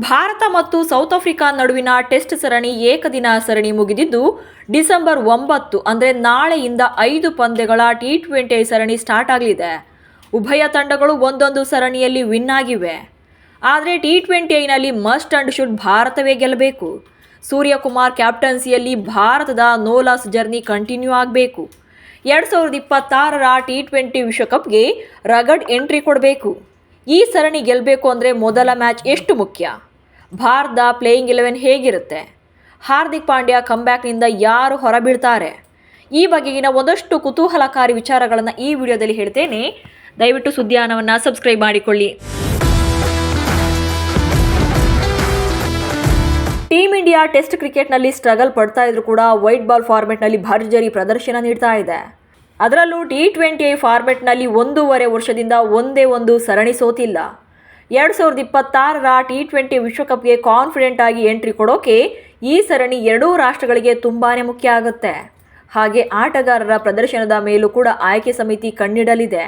ಭಾರತ ಮತ್ತು south Africa ನಡುವಿನ test ಸರಣಿ ಏಕದಿನ ಸರಣಿ ಮುಗಿದಿದ್ದು ಡಿಸೆಂಬರ್ 9 ಅಂದರೆ ನಾಳೆಯಿಂದ 5 ಪಂದ್ಯಗಳ ಟಿ20 ಸರಣಿ ಸ್ಟಾರ್ಟ್ ಆಗಲಿದೆ. ಉಭಯ ತಂಡಗಳು ಒಂದೊಂದು ಸರಣಿಯಲ್ಲಿ ವಿನ್ ಆಗಿವೆ. ಆದರೆ ಟಿ20ನಲ್ಲಿ ಮಸ್ಟ್ ಅಂಡ್ ಶುಡ್ ಭಾರತವೇ ಗೆಲ್ಲಬೇಕು. ಸೂರ್ಯಕುಮಾರ್ ಕ್ಯಾಪ್ಟನ್ಸಿಯಲ್ಲಿ ಭಾರತದ ನೋಲಾಸ್ ಜರ್ನಿ ಕಂಟಿನ್ಯೂ ಆಗಬೇಕು. 2026ರ ಟಿ20 ವಿಶ್ವಕಪ್ಗೆ ರಗಡ್ ಎಂಟ್ರಿ ಕೊಡಬೇಕು. ಈ ಸರಣಿ ಗೆಲ್ಲಬೇಕು ಅಂದರೆ ಮೊದಲ ಮ್ಯಾಚ್ ಎಷ್ಟು ಮುಖ್ಯ? ಭಾರತದ ಪ್ಲೇಯಿಂಗ್ 11 ಹೇಗಿರುತ್ತೆ? ಹಾರ್ದಿಕ್ ಪಾಂಡ್ಯ ಕಂಬ್ಯಾಕ್ನಿಂದ ಯಾರು ಹೊರಬೀಳ್ತಾರೆ? ಈ ಬಗೆಗಿನ ಒಂದಷ್ಟು ಕುತೂಹಲಕಾರಿ ವಿಚಾರಗಳನ್ನು ಈ ವಿಡಿಯೋದಲ್ಲಿ ಹೇಳ್ತೇನೆ. ದಯವಿಟ್ಟು ಸುದ್ದಿಯಾನವನ್ನು ಸಬ್ಸ್ಕ್ರೈಬ್ ಮಾಡಿಕೊಳ್ಳಿ. ಟೀಮ್ ಇಂಡಿಯಾ ಟೆಸ್ಟ್ ಕ್ರಿಕೆಟ್ನಲ್ಲಿ ಸ್ಟ್ರಗಲ್ ಪಡ್ತಾ ಇದ್ರು ಕೂಡ ವೈಟ್ ಬಾಲ್ ಫಾರ್ಮೆಟ್ನಲ್ಲಿ ಭರ್ಜರಿ ಪ್ರದರ್ಶನ ನೀಡ್ತಾ ಇದೆ. ಅದರಲ್ಲೂ ಟಿ20 ಫಾರ್ಮೆಟ್ನಲ್ಲಿ 1.5 ವರ್ಷದಿಂದ ಒಂದೇ ಒಂದು ಸರಣಿ ಸೋತಿಲ್ಲ. 2026ರ ಟಿ20 ವಿಶ್ವಕಪ್ಗೆ ಕಾನ್ಫಿಡೆಂಟ್ ಆಗಿ ಎಂಟ್ರಿ ಕೊಡೋಕೆ ಈ ಸರಣಿ ಎರಡೂ ರಾಷ್ಟ್ರಗಳಿಗೆ ತುಂಬಾ ಮುಖ್ಯ ಆಗುತ್ತೆ. ಹಾಗೆ ಆಟಗಾರರ ಪ್ರದರ್ಶನದ ಮೇಲೂ ಕೂಡ ಆಯ್ಕೆ ಸಮಿತಿ ಕಣ್ಣಿಡಲಿದೆ.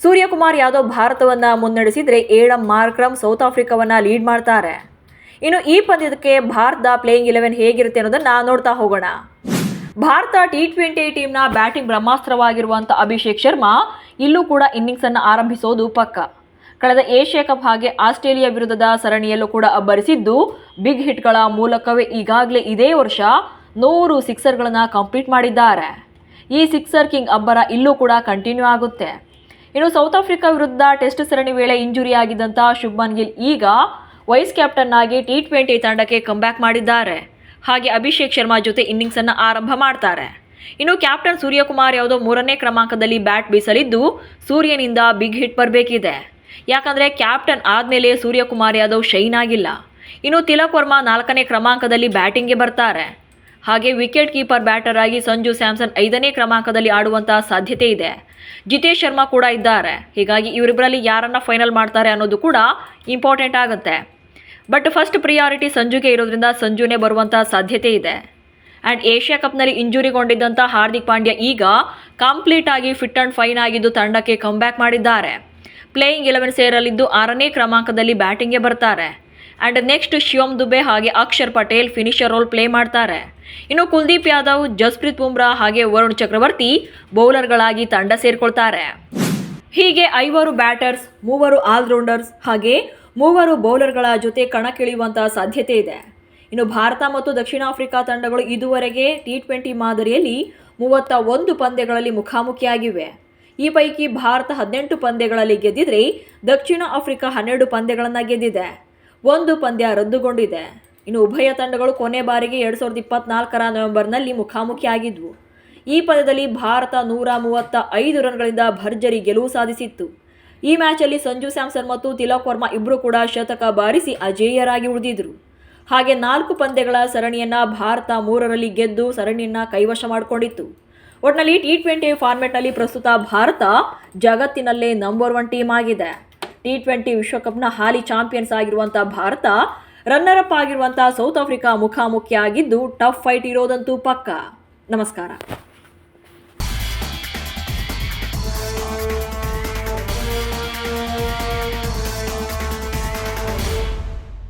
ಸೂರ್ಯಕುಮಾರ್ ಯಾದವ್ ಭಾರತವನ್ನು ಮುನ್ನಡೆಸಿದರೆ ಏಡಮ್ ಮಾರ್ಕ್ರಮ್ ಸೌತ್ ಆಫ್ರಿಕಾವನ್ನು ಲೀಡ್ ಮಾಡ್ತಾರೆ. ಇನ್ನು ಈ ಪಂದ್ಯಕ್ಕೆ ಭಾರತದ ಪ್ಲೇಯಿಂಗ್ 11 ಹೇಗಿರುತ್ತೆ ಅನ್ನೋದನ್ನು ನೋಡ್ತಾ ಹೋಗೋಣ. ಭಾರತ ಟಿ20 ಟೀಮ್ನ ಬ್ಯಾಟಿಂಗ್ ಬ್ರಹ್ಮಾಸ್ತ್ರವಾಗಿರುವಂಥ ಅಭಿಷೇಕ್ ಶರ್ಮಾ ಇಲ್ಲೂ ಕೂಡ ಇನ್ನಿಂಗ್ಸನ್ನು ಆರಂಭಿಸೋದು ಪಕ್ಕ. ಕಳೆದ ಏಷ್ಯಾ ಕಪ್ ಹಾಗೆ ಆಸ್ಟ್ರೇಲಿಯಾ ವಿರುದ್ಧದ ಸರಣಿಯಲ್ಲೂ ಕೂಡ ಅಬ್ಬರಿಸಿದ್ದು ಬಿಗ್ ಹಿಟ್ಗಳ ಮೂಲಕವೇ ಈಗಾಗಲೇ ಇದೇ ವರ್ಷ 100 ಸಿಕ್ಸರ್ಗಳನ್ನು ಕಂಪ್ಲೀಟ್ ಮಾಡಿದ್ದಾರೆ. ಈ ಸಿಕ್ಸರ್ ಕಿಂಗ್ ಅಬ್ಬರ ಇಲ್ಲೂ ಕೂಡ ಕಂಟಿನ್ಯೂ ಆಗುತ್ತೆ. ಇನ್ನು ಸೌತ್ ಆಫ್ರಿಕಾ ವಿರುದ್ಧ ಟೆಸ್ಟ್ ಸರಣಿ ವೇಳೆ ಇಂಜುರಿ ಆಗಿದ್ದಂಥ ಶುಭ್ಮನ್ ಗಿಲ್ ಈಗ ವೈಸ್ ಕ್ಯಾಪ್ಟನ್ ಆಗಿ ಟಿ20 ತಂಡಕ್ಕೆ ಕಂಬ್ಯಾಕ್ ಮಾಡಿದ್ದಾರೆ. ಹಾಗೆ ಅಭಿಷೇಕ್ ಶರ್ಮಾ ಜೊತೆ ಇನ್ನಿಂಗ್ಸನ್ನು ಆರಂಭ ಮಾಡ್ತಾರೆ. ಇನ್ನು ಕ್ಯಾಪ್ಟನ್ ಸೂರ್ಯಕುಮಾರ್ ಯಾದವ್ 3ನೇ ಕ್ರಮಾಂಕದಲ್ಲಿ ಬ್ಯಾಟ್ ಬೀಸಲಿದ್ದು ಸೂರ್ಯನಿಂದ ಬಿಗ್ ಹಿಟ್ ಬರಬೇಕಿದೆ. ಯಾಕಂದರೆ ಕ್ಯಾಪ್ಟನ್ ಆದಮೇಲೆ ಸೂರ್ಯಕುಮಾರ್ ಯಾದವ್ ಶೈನ್ ಆಗಿಲ್ಲ. ಇನ್ನು ತಿಲಕ್ ವರ್ಮಾ 4ನೇ ಕ್ರಮಾಂಕದಲ್ಲಿ ಬ್ಯಾಟಿಂಗ್ಗೆ ಬರ್ತಾರೆ. ಹಾಗೆ ವಿಕೆಟ್ ಕೀಪರ್ ಬ್ಯಾಟರ್ ಆಗಿ ಸಂಜು ಸ್ಯಾಮ್ಸನ್ 5ನೇ ಕ್ರಮಾಂಕದಲ್ಲಿ ಆಡುವಂಥ ಸಾಧ್ಯತೆ ಇದೆ. ಜಿತೇಶ್ ಶರ್ಮಾ ಕೂಡ ಇದ್ದಾರೆ. ಹೀಗಾಗಿ ಇವರಿಬ್ಬರಲ್ಲಿ ಯಾರನ್ನು ಫೈನಲ್ ಮಾಡ್ತಾರೆ ಅನ್ನೋದು ಕೂಡ ಇಂಪಾರ್ಟೆಂಟ್ ಆಗುತ್ತೆ. ಬಟ್ ಫಸ್ಟ್ ಪ್ರಿಯಾರಿಟಿ ಸಂಜುಗೆ ಇರೋದ್ರಿಂದ ಸಂಜುನೇ ಬರುವಂಥ ಸಾಧ್ಯತೆ ಇದೆ. ಆ್ಯಂಡ್ ಏಷ್ಯಾ ಕಪ್ನಲ್ಲಿ ಇಂಜುರಿಗೊಂಡಿದ್ದಂಥ ಹಾರ್ದಿಕ್ ಪಾಂಡ್ಯ ಈಗ ಕಂಪ್ಲೀಟ್ ಆಗಿ ಫಿಟ್ ಆ್ಯಂಡ್ ಫೈನ್ ಆಗಿದ್ದು ತಂಡಕ್ಕೆ ಕಂಬ್ಯಾಕ್ ಮಾಡಿದ್ದಾರೆ. ಪ್ಲೇಯಿಂಗ್ 11 ಸೇರಲಿದ್ದು 6ನೇ ಕ್ರಮಾಂಕದಲ್ಲಿ ಬ್ಯಾಟಿಂಗ್ಗೆ ಬರ್ತಾರೆ. ಆ್ಯಂಡ್ ನೆಕ್ಸ್ಟ್ ಶಿವಮ್ ದುಬೆ ಹಾಗೆ Akshar Patel finisher role play ಮಾಡ್ತಾರೆ. ಇನ್ನು ಕುಲ್ದೀಪ್ ಯಾದವ್, ಜಸ್ಪ್ರೀತ್ ಬುಮ್ರಾ ಹಾಗೆ ವರುಣ್ ಚಕ್ರವರ್ತಿ ಬೌಲರ್ಗಳಾಗಿ ತಂಡ ಸೇರಿಕೊಳ್ತಾರೆ. ಹೀಗೆ 5 ಬ್ಯಾಟರ್ಸ್, 3 ಆಲ್ರೌಂಡರ್ಸ್ ಹಾಗೆ 3 ಬೌಲರ್ಗಳ ಜೊತೆ ಕಣಕ್ಕಿಳಿಯುವಂಥ ಸಾಧ್ಯತೆ ಇದೆ. ಇನ್ನು ಭಾರತ ಮತ್ತು ದಕ್ಷಿಣ ಆಫ್ರಿಕಾ ತಂಡಗಳು ಇದುವರೆಗೆ ಟಿ20 ಮಾದರಿಯಲ್ಲಿ 31 ಪಂದ್ಯಗಳಲ್ಲಿ ಮುಖಾಮುಖಿಯಾಗಿವೆ. ಈ ಪೈಕಿ ಭಾರತ 18 ಪಂದ್ಯಗಳಲ್ಲಿ ಗೆದ್ದಿದ್ರೆ ದಕ್ಷಿಣ ಆಫ್ರಿಕಾ 12 ಪಂದ್ಯಗಳನ್ನು ಗೆದ್ದಿದೆ. 1 ಪಂದ್ಯ ರದ್ದುಗೊಂಡಿದೆ. ಇನ್ನು ಉಭಯ ತಂಡಗಳು ಕೊನೆ ಬಾರಿಗೆ 2024ರ ನವೆಂಬರ್ನಲ್ಲಿ ಮುಖಾಮುಖಿಯಾಗಿದ್ವು. ಈ ಪಂದ್ಯದಲ್ಲಿ ಭಾರತ 135 ರನ್ಗಳಿಂದ ಭರ್ಜರಿ ಗೆಲುವು ಸಾಧಿಸಿತ್ತು. ಈ ಮ್ಯಾಚಲ್ಲಿ ಸಂಜು ಸ್ಯಾಮ್ಸನ್ ಮತ್ತು ತಿಲಕ್ ವರ್ಮಾ ಇಬ್ಬರು ಕೂಡ ಶತಕ ಬಾರಿಸಿ ಅಜೇಯರಾಗಿ ಉಳಿದಿದ್ರು. ಹಾಗೆ 4 ಪಂದ್ಯಗಳ ಸರಣಿಯನ್ನು ಭಾರತ 3ರಲ್ಲಿ ಗೆದ್ದು ಸರಣಿಯನ್ನು ಕೈವಶ ಮಾಡಿಕೊಂಡಿತ್ತು. ಒಟ್ಟಿನಲ್ಲಿ ಟಿ20 ಫಾರ್ಮೆಟ್ನಲ್ಲಿ ಪ್ರಸ್ತುತ ಭಾರತ ಜಗತ್ತಿನಲ್ಲೇ ನಂಬರ್ 1 ಟೀಮ್ ಆಗಿದೆ. ಟಿ20 ವಿಶ್ವಕಪ್ನ ಹಾಲಿ ಚಾಂಪಿಯನ್ಸ್ ಆಗಿರುವಂಥ ಭಾರತ ರನ್ನರ್ ಅಪ್ ಆಗಿರುವಂಥ ಸೌತ್ ಆಫ್ರಿಕಾ ಮುಖಾಮುಖಿಯಾಗಿದ್ದು ಟಫ್ ಫೈಟ್ ಇರೋದಂತೂ ಪಕ್ಕ. ನಮಸ್ಕಾರ.